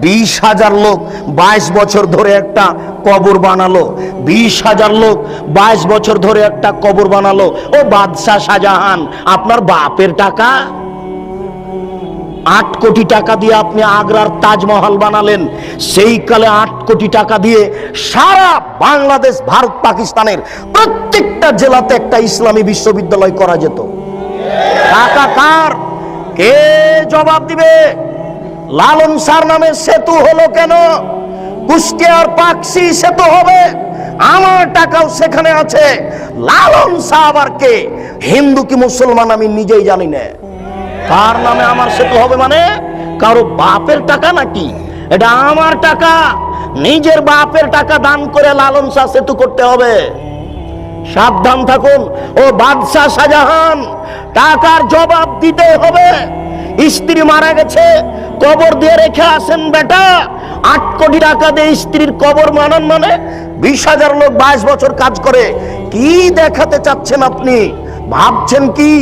20,000 লোক 22 বছর ধরে একটা কবর বানালো। 20,000 লোক 22 বছর ধরে একটা কবর বানালো। ও বাদশাহ শাহজাহান, আপনার বাপের টাকা 8 কোটি টাকা দিয়ে আপনি আগ্রার তাজমহল বানালেন। সেই কালে 8 কোটি টাকা দিয়ে সারা বাংলাদেশ, ভারত, পাকিস্তানের প্রত্যেকটা জেলাতে একটা ইসলামী বিশ্ববিদ্যালয় করা যেত। টাকা কার? কে জবাব দিবে? লালন শাহর নামে সেতু হলো কেন? কুষ্টিয়ার পাকশি সেতু হবে, আমার টাকাও সেখানে আছে। লালন শাহ আবার কে? হিন্দু কি মুসলমান আমি নিজেই জানি না। কার নামে আমার সেতু হবে? মানে কারো বাপের টাকা নাকি? এটা আমার টাকা, নিজের বাপের টাকা দান করে লালন শাহ সেতু করতে হবে। সাবধান থাকুন ও বাদশাহ শাহজাহান, টাকার জবাব দিতে হবে। স্ত্রী মারা গেছে, কবর দিয়ে রেখে আসেন বেটা। 8 কোটি টাকা দিয়ে স্ত্রীর কবর বানান মানে 20,000 লোক 22 বছর কাজ করে। কি দেখাতে চাচ্ছেন আপনি? ভাবছেন কি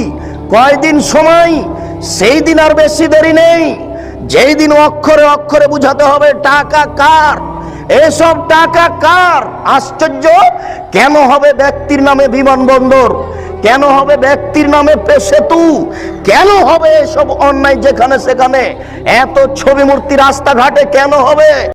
কয়দিন সময়? সেই দিন আর বেশি দেরি নেই, যেই দিন অক্ষরে অক্ষরে বুঝাতে হবে টাকা কার, এসব টাকা কার। আশ্চর্য, কেন হবে ব্যক্তির নামে বিমানবন্দর? কেন হবে ব্যক্তির নামে সেতু? কেন হবে এসব অন্যায় যেখানে সেখানে? এত ছবি মূর্তি রাস্তাঘাটে কেন হবে?